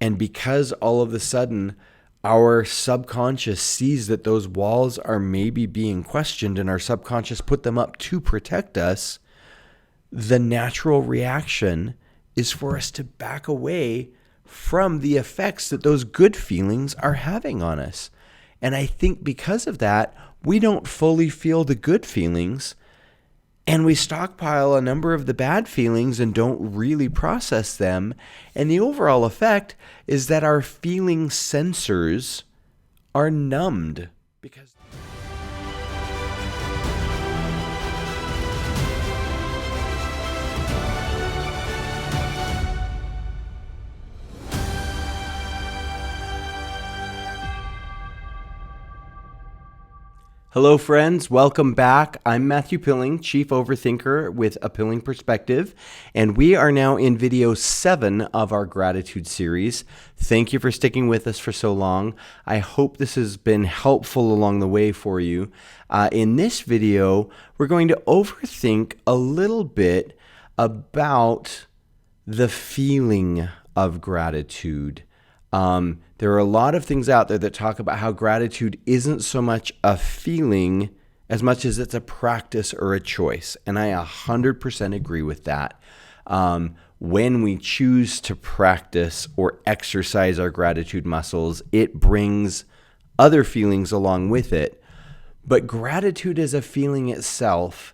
And because all of a sudden our subconscious sees that those walls are maybe being questioned and our subconscious put them up to protect us, the natural reaction is for us to back away from the effects that those good feelings are having on us. And I think because of that, we don't fully feel the good feelings, and we stockpile a number of the bad feelings and don't really process them. And the overall effect is that our feeling sensors are numbed because Hello, friends. Welcome back. I'm Matthew Pilling, Chief Overthinker with A Pilling Perspective, and we are now in video 7 of our gratitude series. Thank you for sticking with us for so long. I hope this has been helpful along the way for you. In this video, we're going to overthink a little bit about the feeling of gratitude. There are a lot of things out there that talk about how gratitude isn't so much a feeling as much as it's a practice or a choice. And I 100% agree with that. When we choose to practice or exercise our gratitude muscles, it brings other feelings along with it. But gratitude as a feeling itself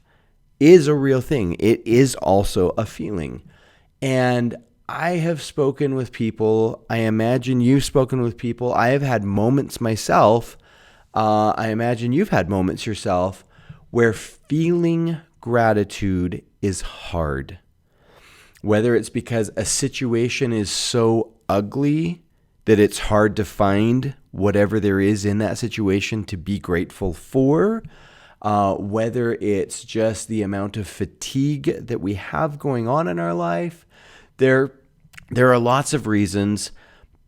is a real thing. It is also a feeling. And I have spoken with people. I imagine you've spoken with people. I have had moments myself. I imagine you've had moments yourself where feeling gratitude is hard. Whether it's because a situation is so ugly that it's hard to find whatever there is in that situation to be grateful for, whether it's just the amount of fatigue that we have going on in our life. There are lots of reasons,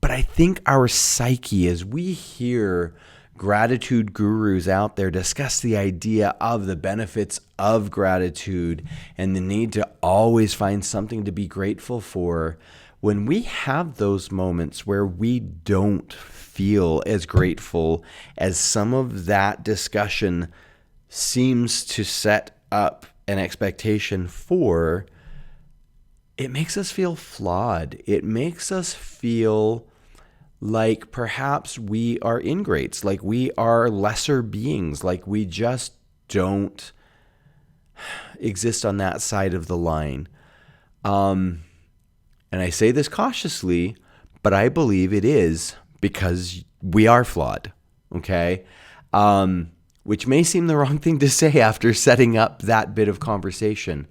but I think our psyche, as we hear gratitude gurus out there discuss the idea of the benefits of gratitude and the need to always find something to be grateful for, when we have those moments where we don't feel as grateful as some of that discussion seems to set up an expectation for, it makes us feel flawed. It makes us feel like perhaps we are ingrates, like we are lesser beings, like we just don't exist on that side of the line. And I say this cautiously, but I believe it is because we are flawed, okay? Which may seem the wrong thing to say after setting up that bit of conversation.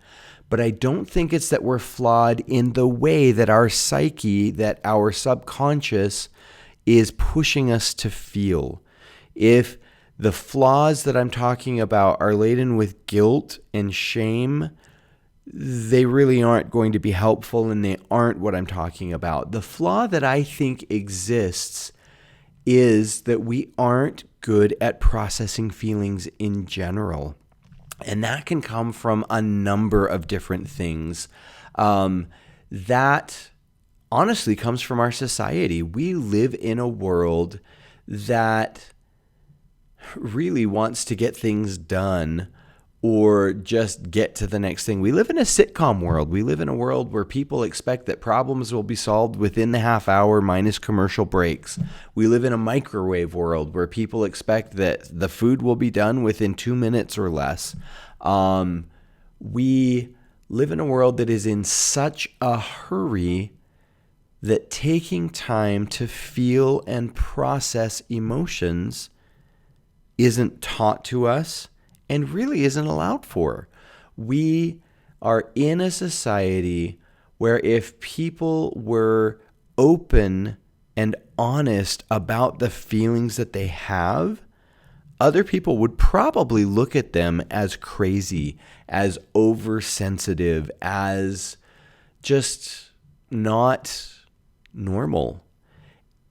But I don't think it's that we're flawed in the way that our psyche, that our subconscious is pushing us to feel. If the flaws that I'm talking about are laden with guilt and shame, they really aren't going to be helpful, and they aren't what I'm talking about. The flaw that I think exists is that we aren't good at processing feelings in general. And that can come from a number of different things. That honestly comes from our society. We live in a world that really wants to get things done or just get to the next thing. We live in a sitcom world. We live in a world where people expect that problems will be solved within the half hour minus commercial breaks. We live in a microwave world where people expect that the food will be done within 2 minutes or less. We live in a world that is in such a hurry that taking time to feel and process emotions isn't taught to us and really isn't allowed for. We are in a society where if people were open and honest about the feelings that they have, other people would probably look at them as crazy, as oversensitive, as just not normal.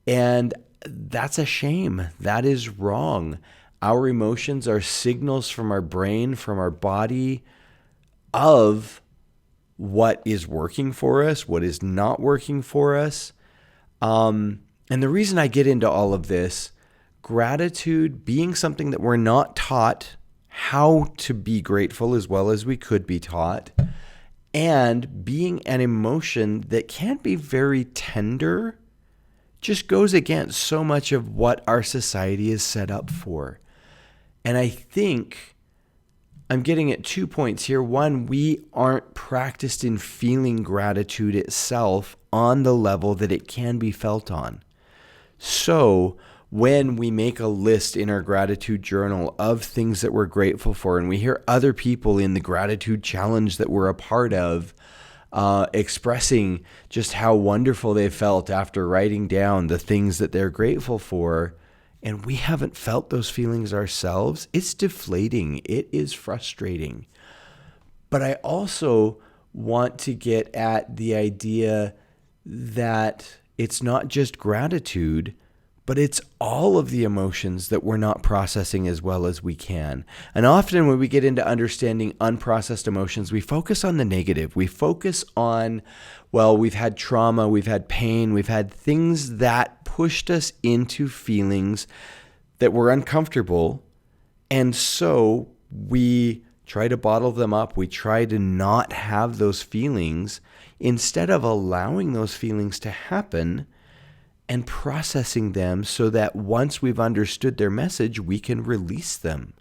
And that's a shame. That is wrong. Our emotions are signals from our brain, from our body, of what is working for us, what is not working for us. And the reason I get into all of this, gratitude being something that we're not taught how to be grateful as well as we could be taught, and being an emotion that can be very tender, just goes against so much of what our society is set up for. And I think I'm getting at 2 points here. One, we aren't practiced in feeling gratitude itself on the level that it can be felt on. So when we make a list in our gratitude journal of things that we're grateful for, and we hear other people in the gratitude challenge that we're a part of expressing just how wonderful they felt after writing down the things that they're grateful for, and we haven't felt those feelings ourselves, it's deflating. It is frustrating. But I also want to get at the idea that it's not just gratitude, but it's all of the emotions that we're not processing as well as we can. And often when we get into understanding unprocessed emotions, we focus on the negative. We focus on, well, we've had trauma, we've had pain, we've had things that pushed us into feelings that were uncomfortable. And so we try to bottle them up. We try to not have those feelings instead of allowing those feelings to happen and processing them so that once we've understood their message, we can release them.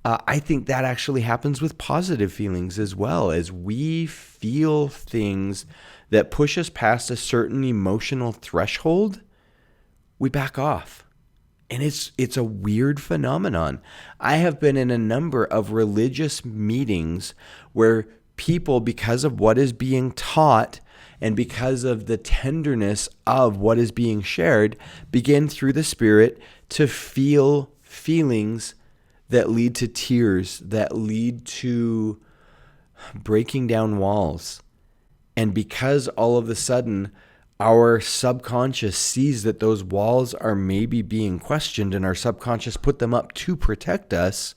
I think that actually happens with positive feelings as well. As we feel things that push us past a certain emotional threshold, we back off. And it's a weird phenomenon. I have been in a number of religious meetings where people, because of what is being taught and because of the tenderness of what is being shared, begin through the Spirit to feel feelings that lead to tears, that lead to breaking down walls. And because all of a sudden our subconscious sees that those walls are maybe being questioned and our subconscious put them up to protect us,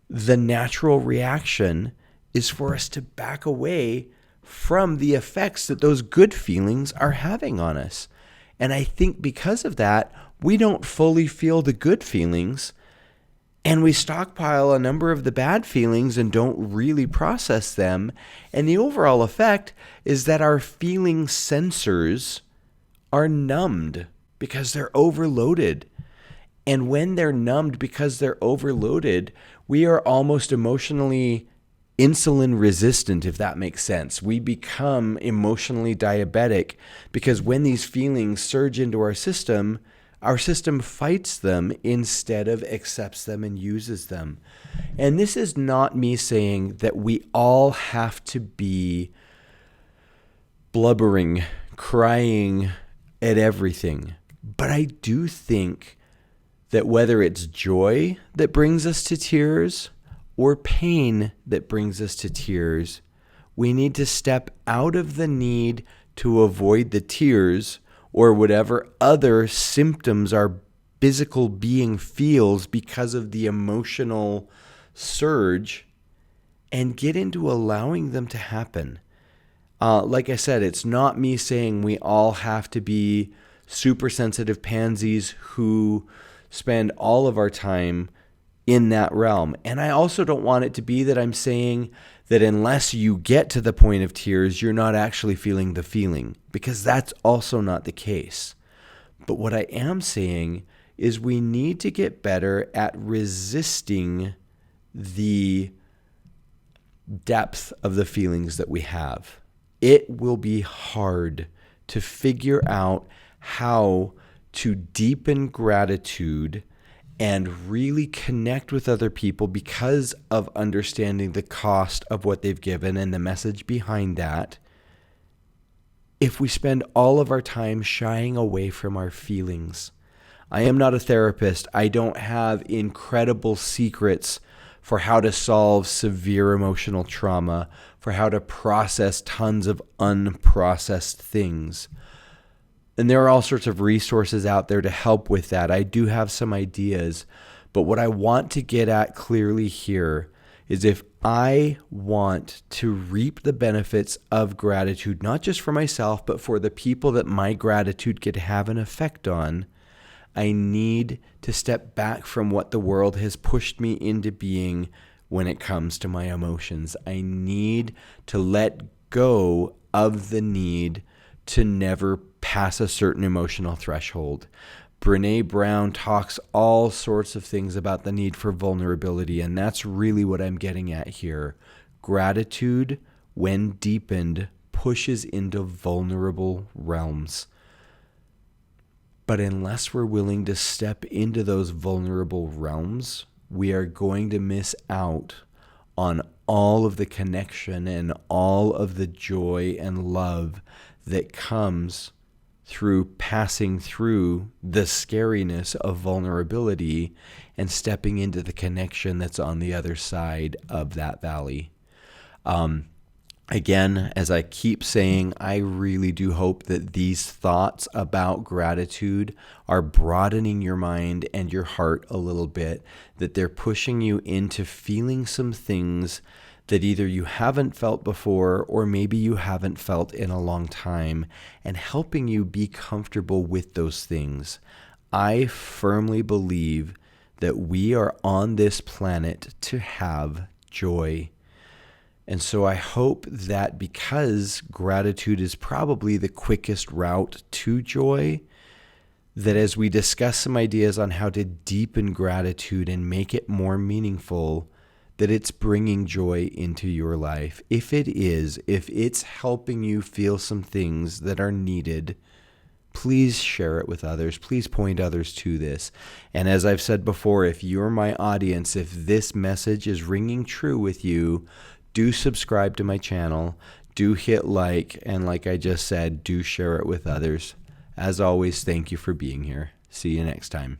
the natural reaction is for us to back away from the effects that those good feelings are having on us. And I think because of that, we don't fully feel the good feelings, and we stockpile a number of the bad feelings and don't really process them. And the overall effect is that our feeling sensors are numbed because they're overloaded. And when they're numbed because they're overloaded, we are almost emotionally insulin resistant, if that makes sense. We become emotionally diabetic because when these feelings surge into our system fights them instead of accepts them and uses them. And this is not me saying that we all have to be blubbering, crying at everything. But I do think that whether it's joy that brings us to tears or pain that brings us to tears, we need to step out of the need to avoid the tears or whatever other symptoms our physical being feels because of the emotional surge, and get into allowing them to happen. Like I said, it's not me saying we all have to be super sensitive pansies who spend all of our time in that realm. And I also don't want it to be that I'm saying that unless you get to the point of tears, you're not actually feeling the feeling, because that's also not the case. But what I am saying is we need to get better at resisting the depth of the feelings that we have. It will be hard to figure out how to deepen gratitude and really connect with other people because of understanding the cost of what they've given and the message behind that, if we spend all of our time shying away from our feelings. I am not a therapist. I don't have incredible secrets for how to solve severe emotional trauma, for how to process tons of unprocessed things. And there are all sorts of resources out there to help with that. I do have some ideas, but what I want to get at clearly here is if I want to reap the benefits of gratitude, not just for myself, but for the people that my gratitude could have an effect on. I need to step back from what the world has pushed me into being when it comes to my emotions. I need to let go of the need to never pass a certain emotional threshold. Brene Brown talks all sorts of things about the need for vulnerability, and that's really what I'm getting at here. Gratitude, when deepened, pushes into vulnerable realms. But unless we're willing to step into those vulnerable realms, we are going to miss out on all of the connection and all of the joy and love that comes through passing through the scariness of vulnerability and stepping into the connection that's on the other side of that valley. Again, as I keep saying, I really do hope that these thoughts about gratitude are broadening your mind and your heart a little bit, that they're pushing you into feeling some things that either you haven't felt before or maybe you haven't felt in a long time, and helping you be comfortable with those things. I firmly believe that we are on this planet to have joy. And so I hope that because gratitude is probably the quickest route to joy, that as we discuss some ideas on how to deepen gratitude and make it more meaningful, that it's bringing joy into your life. If it is, if it's helping you feel some things that are needed, please share it with others. Please point others to this. And as I've said before, if you're my audience, if this message is ringing true with you, do subscribe to my channel, do hit like, and like I just said, do share it with others. As always, thank you for being here. See you next time.